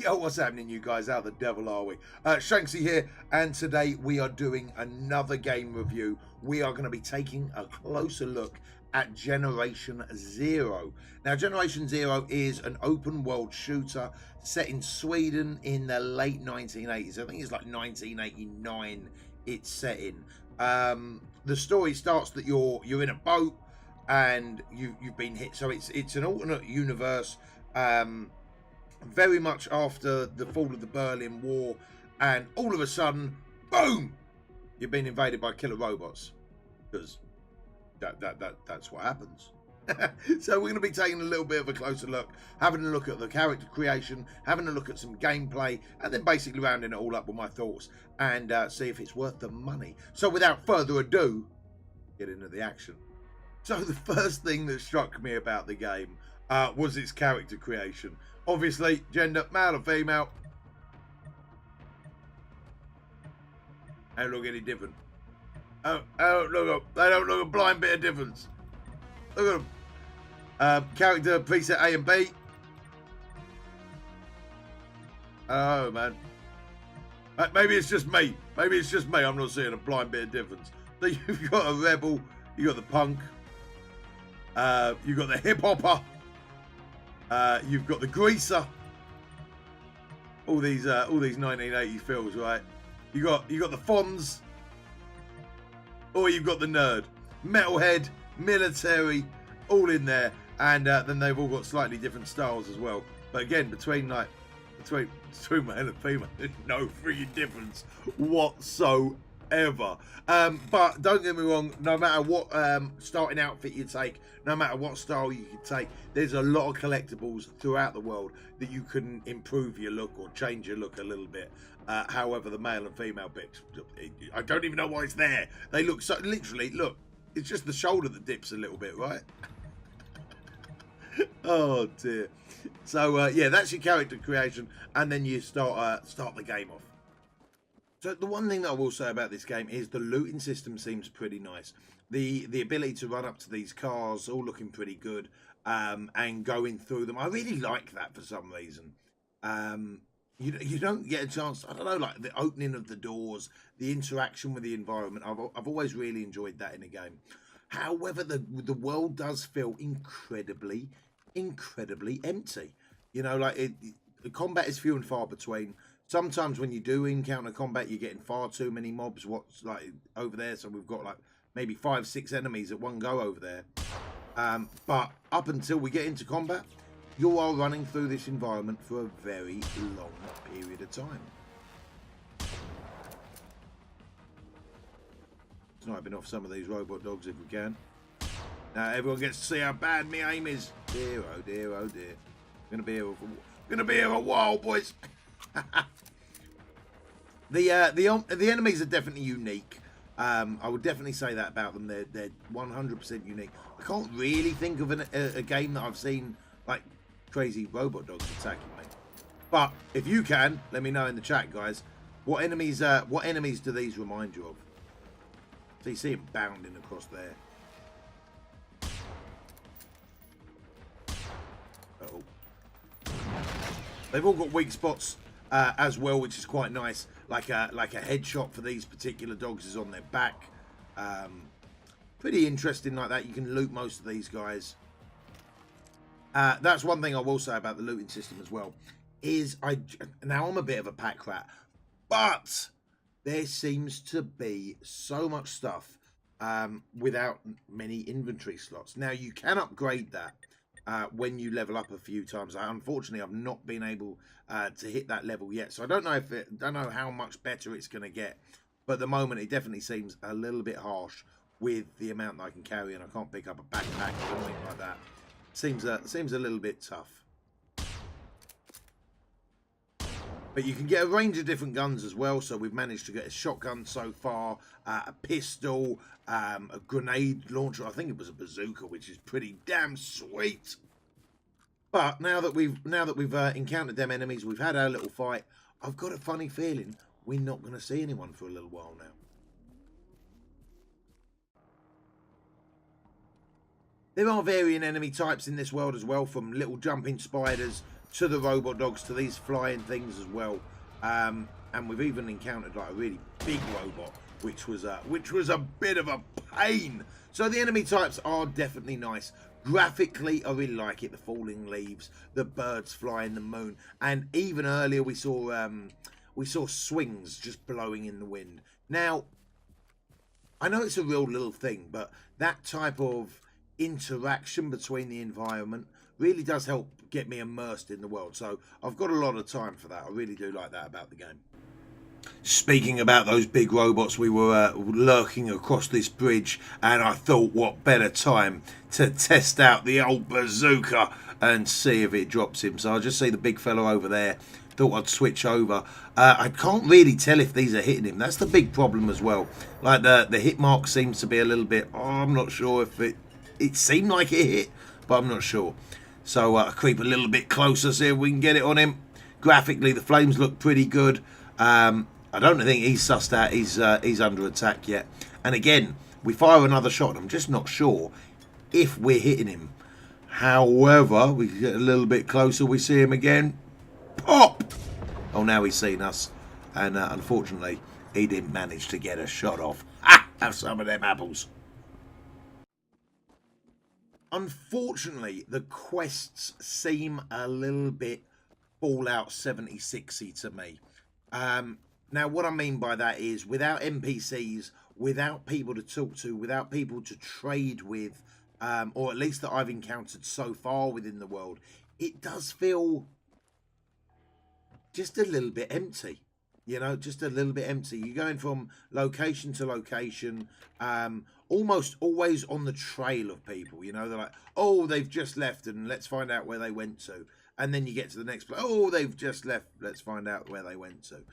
Yo, what's happening, you guys? How the devil are we? Shanksy here, and today we are doing another game review. We are going to be taking a closer look at Generation Zero. Now, Generation Zero is an open world shooter set in Sweden in the late 1980s. I think it's like 1989 it's set in. The story starts that you're in a boat and you've been hit. So it's an alternate universe. Very much after the fall of the Berlin War, and all of a sudden, boom, you've been invaded by killer robots, because that's what happens. So we're going to be taking a little bit of a closer look, having a look at the character creation, having a look at some gameplay, and then basically rounding it all up with my thoughts and see if it's worth the money. So without further ado, get into the action. So the first thing that struck me about the game was its character creation. Obviously, gender, male or female. They don't look any different. They don't look a blind bit of difference. Look at them. Character preset A and B. Oh, man. Maybe it's just me. Maybe it's just me. I'm not seeing a blind bit of difference. So you've got a rebel. You've got the punk. You've got the hip-hopper. You've got the greaser. All these 1980 feels, right? You got the Fonz, or you've got the nerd, metalhead, military, all in there, and then they've all got slightly different styles as well. But again, between male and female, there's no freaking difference whatsoever. But don't get me wrong, no matter what starting outfit you take, no matter what style you can take, there's a lot of collectibles throughout the world that you can improve your look or change your look a little bit. However, the male and female bits, I don't even know why it's there. They look so, literally, look, it's just the shoulder that dips a little bit, right? Oh dear. So yeah, that's your character creation, and then you start the game off. So the one thing that I will say about this game is the looting system seems pretty nice. The ability to run up to these cars, all looking pretty good, and going through them. I really like that for some reason. You don't get a chance, I don't know, like the opening of the doors, the interaction with the environment. I've always really enjoyed that in a game. However, the world does feel incredibly empty. You know, like the combat is few and far between. Sometimes when you do encounter combat, you're getting far too many mobs. What's like over there? So we've got like maybe 5-6 enemies at one go over there. But up until we get into combat, you are running through this environment for a very long period of time. Sniping off some of these robot dogs if we can. Now everyone gets to see how bad my aim is. Dear, oh dear, oh dear. Gonna be here a while, boys. The enemies are definitely unique. I would definitely say that about them. They're 100% unique. I can't really think of a game that I've seen like crazy robot dogs attacking me. But if you can, let me know in the chat, guys. What enemies do these remind you of? So you see them bounding across there. Uh-oh. They've all got weak spots as well, which is quite nice. Like a headshot for these particular dogs is on their back. Pretty interesting like that. You can loot most of these guys. That's one thing I will say about the looting system as well. Now I'm a bit of a pack rat, but there seems to be so much stuff without many inventory slots. Now you can upgrade that when you level up a few times. Unfortunately, I've not been able to hit that level yet, so I don't know how much better it's going to get. But at the moment, it definitely seems a little bit harsh with the amount that I can carry, and I can't pick up a backpack or anything like that. Seems a little bit tough. But you can get a range of different guns as well. So we've managed to get a shotgun so far, a pistol, a grenade launcher. I think it was a bazooka, which is pretty damn sweet. But now that we've encountered them enemies, we've had our little fight. I've got a funny feeling we're not going to see anyone for a little while now. There are varying enemy types in this world as well, from little jumping spiders to the robot dogs, to these flying things as well. And we've even encountered like a really big robot, which was a bit of a pain. So the enemy types are definitely nice. Graphically, I really like it. The falling leaves, the birds flying the moon, and even earlier we saw swings just blowing in the wind. Now, I know it's a real little thing, but that type of interaction between the environment really does help get me immersed in the world. So I've got a lot of time for that. I really do like that about the game. Speaking about those big robots, we were lurking across this bridge, and I thought, what better time to test out the old bazooka and see if it drops him. So I just see the big fellow over there. Thought I'd switch over. I can't really tell if these are hitting him. That's the big problem as well. Like the hit mark seems to be a little bit. Oh, I'm not sure if it seemed like it hit, but I'm not sure. So I creep a little bit closer, see if we can get it on him. Graphically, the flames look pretty good. I don't think he's sussed out he's under attack yet. And again, we fire another shot. I'm just not sure if we're hitting him. However, we get a little bit closer. We see him again. Pop! Oh, now he's seen us. And unfortunately, he didn't manage to get a shot off. Ha! Have some of them apples. Unfortunately, the quests seem a little bit Fallout 76-y to me. Now, what I mean by that is without NPCs, without people to talk to, without people to trade with, or at least that I've encountered so far within the world, it does feel just a little bit empty. You know, just a little bit empty. You're going from location to location, almost always on the trail of people. You know, they're like, oh, they've just left and let's find out where they went to. And then you get to the next place. Oh, they've just left. Let's find out where they went to.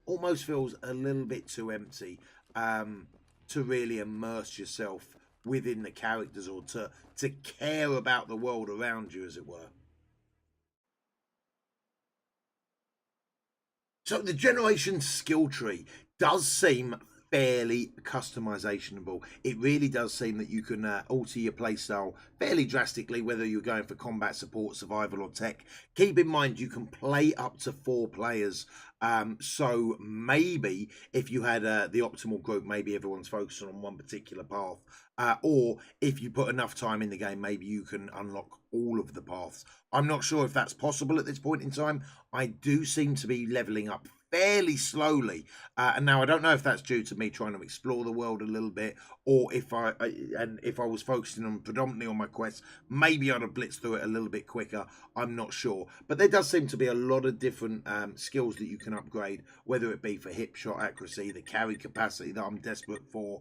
Almost feels a little bit too empty to really immerse yourself within the characters or to care about the world around you, as it were. So the generation skill tree does seem fairly customizationable. It really does seem that you can alter your playstyle fairly drastically, whether you're going for combat, support, survival, or tech. Keep in mind you can play up to 4 players. So maybe if you had the optimal group, maybe everyone's focusing on one particular path. Or if you put enough time in the game, maybe you can unlock all of the paths. I'm not sure if that's possible at this point in time. I do seem to be leveling up fairly slowly, and now I don't know if that's due to me trying to explore the world a little bit, or if I was focusing on predominantly on my quests, maybe I'd have blitzed through it a little bit quicker. I'm not sure, but there does seem to be a lot of different skills that you can upgrade, whether it be for hip shot accuracy, the carry capacity that I'm desperate for,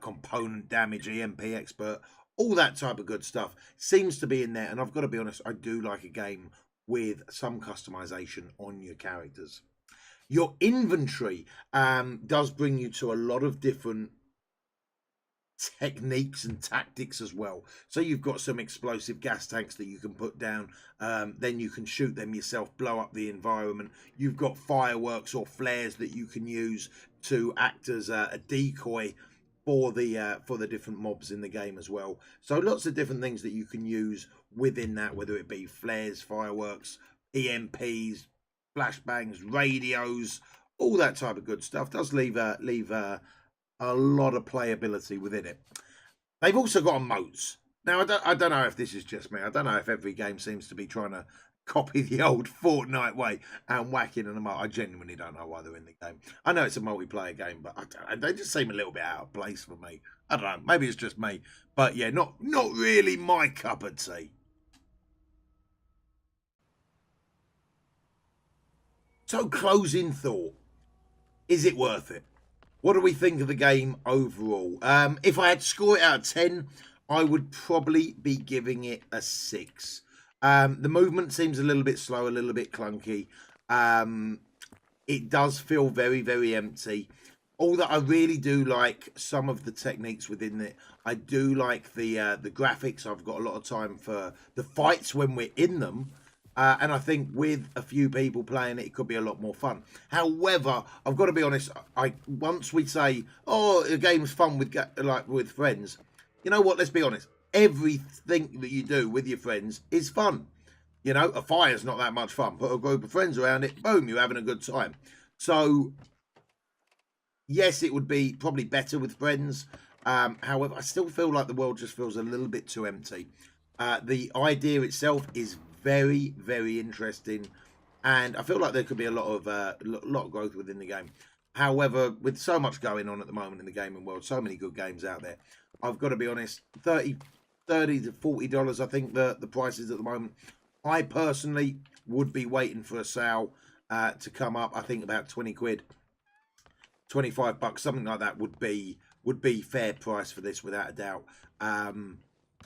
component damage, EMP expert, all that type of good stuff seems to be in there. And I've got to be honest, I do like a game with some customization on your characters. Your inventory does bring you to a lot of different techniques and tactics as well. So you've got some explosive gas tanks that you can put down, then you can shoot them yourself, blow up the environment. You've got fireworks or flares that you can use to act as a decoy for the different mobs in the game as well. So lots of different things that you can use within that, whether it be flares, fireworks, EMPs, flashbangs, radios, all that type of good stuff. Does leave a lot of playability within it. They've also got emotes. Now I don't know if this is just me. I don't know if every game seems to be trying to copy the old Fortnite way and whack in an emote. I genuinely don't know why they're in the game. I know it's a multiplayer game, but they just seem a little bit out of place for me. I don't know. Maybe it's just me, but yeah, not really my cup of tea. So, closing thought. Is it worth it? What do we think of the game overall? If I had to score it out of 10, I would probably be giving it a 6. The movement seems a little bit slow, a little bit clunky. It does feel very, very empty. Although I really do like some of the techniques within it. I do like the graphics. I've got a lot of time for the fights when we're in them. And I think with a few people playing it, it could be a lot more fun. However, I've got to be honest. Once we say, "Oh, a game's fun with friends," you know what? Let's be honest. Everything that you do with your friends is fun. You know, a fire's not that much fun. Put a group of friends around it, boom, you're having a good time. So, yes, it would be probably better with friends. However, I still feel like the world just feels a little bit too empty. The idea itself is very, very interesting, and I feel like there could be a lot of growth within the game. However, with so much going on at the moment in the gaming world, so many good games out there, I've got to be honest, 30 to $40, I think the price is at the moment. I personally would be waiting for a sale to come up. I think about 20 quid, 25 bucks, something like that would be fair price for this without a doubt.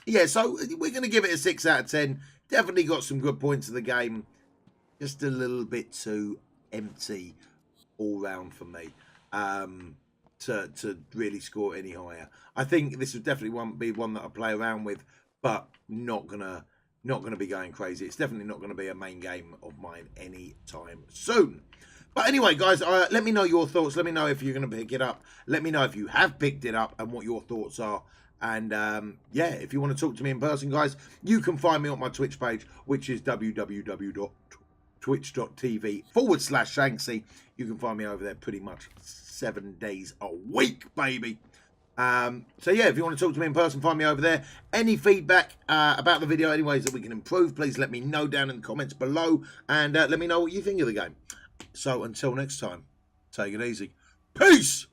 Yeah, so we're going to give it a 6 out of 10. Definitely got some good points of the game. Just a little bit too empty all round for me to really score any higher. I think this would definitely be one that I play around with, but not gonna be going crazy. It's definitely not going to be a main game of mine anytime soon. But anyway, guys, let me know your thoughts. Let me know if you're going to pick it up. Let me know if you have picked it up and what your thoughts are. And yeah, if you want to talk to me in person, guys, you can find me on my Twitch page, which is www.twitch.tv/Shanksy. You can find me over there pretty much 7 days a week, baby. So yeah, if you want to talk to me in person, find me over there. Any feedback about the video, any ways that we can improve, please let me know down in the comments below. And let me know what you think of the game. So until next time, take it easy. Peace!